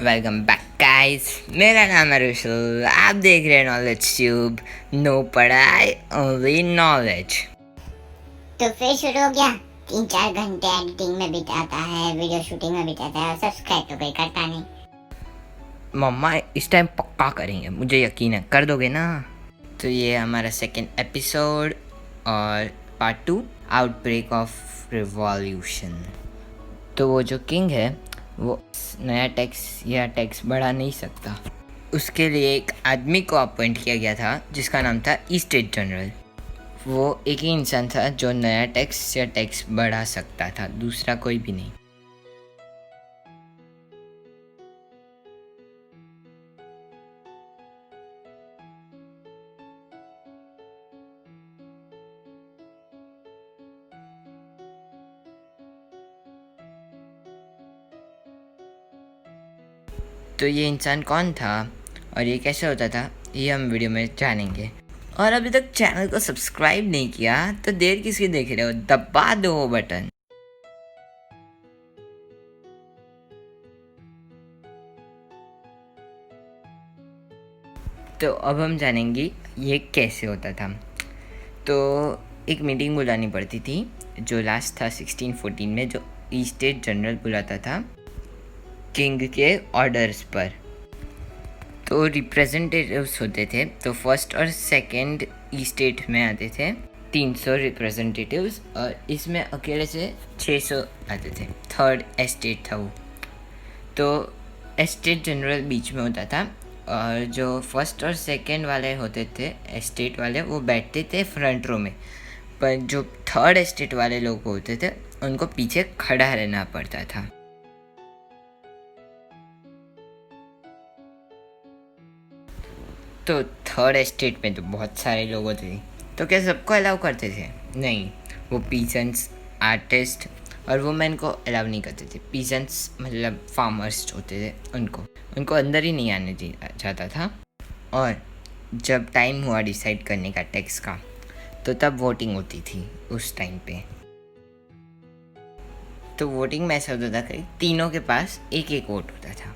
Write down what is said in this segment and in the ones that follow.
Welcome back guys. मेरा नाम है रुशल। आप देख रहे हैं नॉलेज ट्यूब। नो पढ़ाई, ओनली नॉलेज। तो फिर शुरू हो गया। 3-4 घंटे एडिटिंग में बिताता है, वीडियो शूटिंग में बिताता है, सब्सक्राइब तो कोई करता नहीं। मम्मा इस टाइम पक्का करेंगे, मुझे यकीन है, कर दोगे ना। तो ये हमारा सेकंड एपिसोड और पार्ट 2, आउटब्रेक ऑफ रिवॉल्यूशन। तो वो जो किंग है वो नया टैक्स या टैक्स बढ़ा नहीं सकता। उसके लिए एक आदमी को अपॉइंट किया गया था जिसका नाम था स्टेट जनरल। वो एक ही इंसान था जो नया टैक्स या टैक्स बढ़ा सकता था, दूसरा कोई भी नहीं। तो ये इंसान कौन था और ये कैसे होता था, ये हम वीडियो में जानेंगे। और अभी तक चैनल को सब्सक्राइब नहीं किया तो देर किसकी देख रहे हो, दबा दो वो बटन। तो अब हम जानेंगे ये कैसे होता था। तो एक मीटिंग बुलानी पड़ती थी जो लास्ट था 1614 में, जो स्टेट जनरल बुलाता था किंग के ऑर्डर्स पर। तो रिप्रेजेंटेटिव्स होते थे, तो फर्स्ट और सेकंड स्टेट में आते थे 300 रिप्रेजेंटेटिव्स, और इसमें अकेले से 600 आते थे। थर्ड एस्टेट था वो। तो एस्टेट जनरल बीच में होता था और जो फर्स्ट और सेकंड वाले होते थे एस्टेट वाले, वो बैठते थे फ्रंट रो में, पर जो थर्ड एस्टेट वाले लोग होते थे उनको पीछे खड़ा रहना पड़ता था। तो थर्ड एस्टेट में तो बहुत सारे लोग होते थे, तो क्या सबको अलाउ करते थे? नहीं, वो पीजेंट्स, आर्टिस्ट और वुमेन को अलाउ नहीं करते थे। पीजेंट्स मतलब फार्मर्स होते थे, उनको अंदर ही नहीं आने दिया जाता था। और जब टाइम हुआ डिसाइड करने का टैक्स का, तो तब वोटिंग होती थी उस टाइम पे। तो वोटिंग में ऐसा होता था कि तीनों के पास एक एक वोट होता था,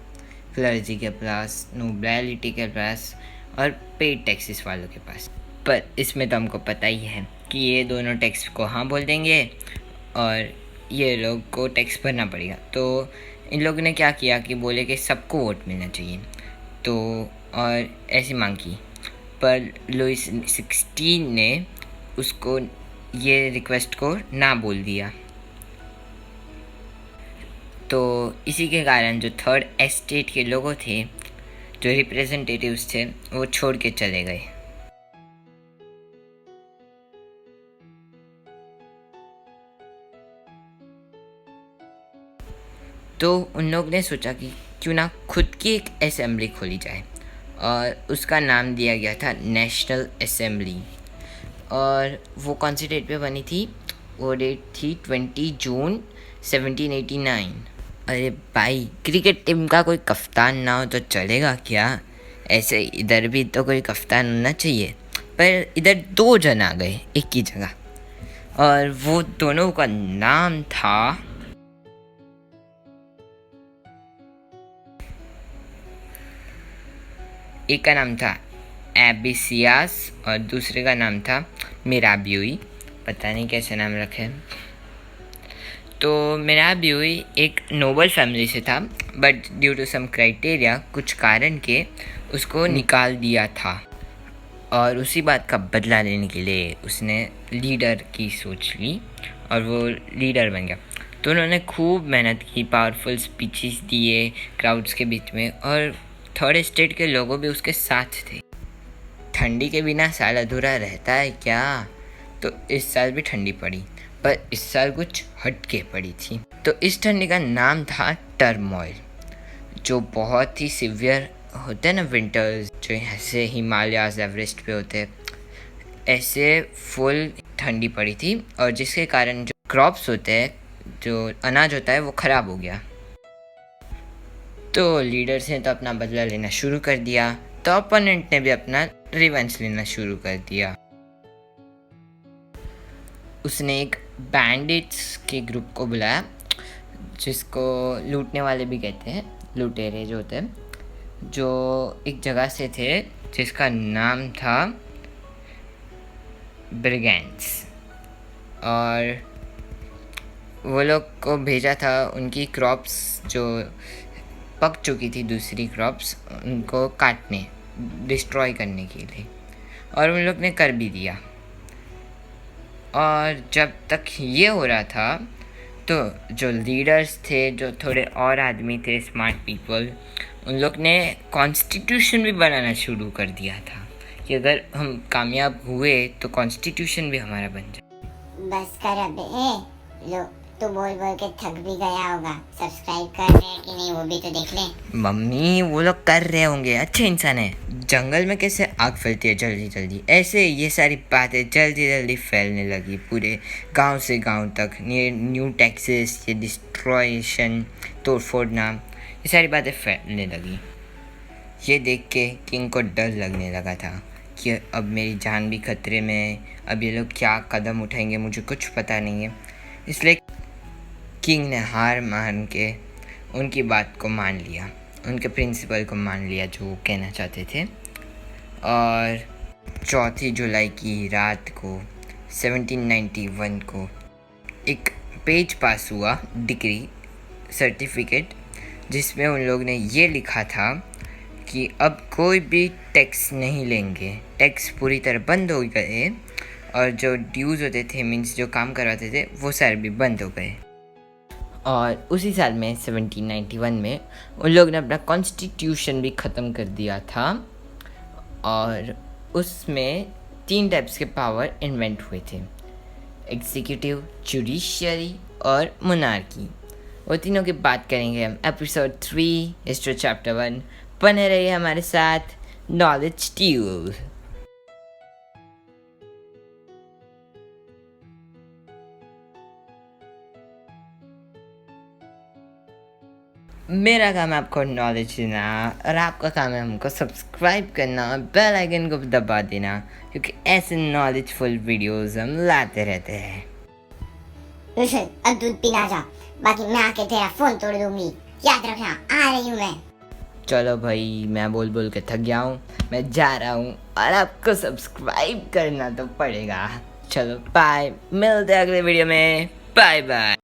क्लर्जी के पास, नोबिलिटी के पास और पेड टैक्सेस वालों के पास। पर इसमें तो हमको पता ही है कि ये दोनों टैक्स को हाँ बोल देंगे और ये लोग को टैक्स भरना पड़ेगा। तो इन लोगों ने क्या किया कि बोले कि सबको वोट मिलना चाहिए, तो और ऐसी मांग की। पर लुइस 16 ने उसको ये रिक्वेस्ट को ना बोल दिया। तो इसी के कारण जो थर्ड एस्टेट के लोगों थे, जो रिप्रेजेंटेटिव्स थे, वो छोड़ के चले गए। तो उन लोग ने सोचा कि क्यों ना खुद की एक असेंबली खोली जाए, और उसका नाम दिया गया था नेशनल असेंबली। और वो कौन सी डेट पे बनी थी? वो डेट थी 20 जून 1789। अरे भाई, क्रिकेट टीम का कोई कप्तान ना हो तो चलेगा क्या? ऐसे इधर भी तो कोई कप्तान होना चाहिए। पर इधर 2 जन आ गए एक ही जगह, और वो दोनों का नाम था एक का नाम था एबिसियास और दूसरे का नाम था मिराबियोई। पता नहीं कैसे नाम रखे। तो मिराबियोई एक नोबल फैमिली से था, but due to some criteria, कुछ कारण के उसको निकाल दिया था। और उसी बात का बदला लेने के लिए उसने लीडर की सोच ली और वो लीडर बन गया। तो उन्होंने खूब मेहनत की, पावरफुल स्पीचेस दिए क्राउड्स के बीच में, और थर्ड स्टेट के लोगों भी उसके साथ थे। ठंडी के बिना साल अधूरा रहता है क्या? तो इस साल भी ठंडी पड़ी, पर इस साल कुछ हट के पड़ी थी। तो इस ठंडी का नाम था टर्मोइल, जो बहुत ही सिवियर होते हैं ना विंटर्स, जो ऐसे हिमालयाज एवरेस्ट पे होते हैं, ऐसे फुल ठंडी पड़ी थी, और जिसके कारण जो क्रॉप्स होते हैं, जो अनाज होता है, वो ख़राब हो गया। तो लीडर्स ने तो अपना बदला लेना शुरू कर दिया, तो अपोनेंट ने भी अपना रिवेंज लेना शुरू कर दिया। उसने एक बैंडिट्स के ग्रुप को बुलाया, जिसको लूटने वाले भी कहते हैं, लुटेरे जो थे, जो एक जगह से थे जिसका नाम था ब्रिगेंड्स, और वो लोग को भेजा था उनकी क्रॉप्स जो पक चुकी थी, दूसरी क्रॉप्स, उनको काटने, डिस्ट्रॉय करने के लिए, और उन लोग ने कर भी दिया। और जब तक ये हो रहा था तो जो लीडर्स थे, जो थोड़े और आदमी थे, स्मार्ट पीपल, उन लोग ने कॉन्स्टिट्यूशन भी बनाना शुरू कर दिया था कि अगर हम कामयाब हुए तो कॉन्स्टिट्यूशन भी हमारा बन जाए। बस कर अबे, लो तू बोल बोल के थक भी गया होगा। सब्सक्राइब कर रहे हैं कि नहीं वो भी तो देख ले। मम्मी वो लोग कर रहे होंगे, अच्छे इंसान है। जंगल में कैसे आग फैलती है जल्दी जल्दी, ऐसे ये सारी बातें जल्दी जल्दी फैलने लगी पूरे गांव से गांव तक। न्यू टैक्सेस, ये डिस्ट्रॉयशन, तोड़ फोड़ना, ये सारी बातें फैलने लगी। ये देख के किंग को डर लगने लगा था कि अब मेरी जान भी खतरे में है, अब ये लोग क्या कदम उठाएंगे मुझे कुछ पता नहीं है। इसलिए किंग ने हार मान के उनकी बात को मान लिया, उनके प्रिंसिपल को मान लिया जो वो कहना चाहते थे। और 4 जुलाई की रात को 1791 को एक पेज पास हुआ, डिग्री सर्टिफिकेट, जिसमें उन लोग ने ये लिखा था कि अब कोई भी टैक्स नहीं लेंगे, टैक्स पूरी तरह बंद हो गए, और जो ड्यूज़ होते थे, मीन्स जो काम करवाते थे, वो सारे भी बंद हो गए। और उसी साल में 1791 में उन लोग ने अपना कॉन्स्टिट्यूशन भी ख़त्म कर दिया था, और उसमें 3 टाइप्स के पावर इन्वेंट हुए थे, एग्जीक्यूटिव, जुडिशियरी और मोनार्की। वो तीनों की बात करेंगे हम एपिसोड 3 हिस्ट्री चैप्टर 1। बने रहिए हमारे साथ। Knowledge tube. मेरा काम है आपको नॉलेज देना, और आपका काम है हमको सब्सक्राइब करना और बेल आइकन को दबा देना, क्योंकि ऐसे नॉलेजफुल वीडियोस हम लाते रहते हैं। अब दूध पीना जा, बाकी मैं आके तेरा फोन तोड़ दूंगी, याद रखना। आ रही हूँ मैं। चलो भाई, मैं बोल बोल के थक गया हूँ, मैं जा रहा हूँ, और आपको सब्सक्राइब करना तो पड़ेगा। चलो बाय, मिलते हैं अगले वीडियो में। Bye bye.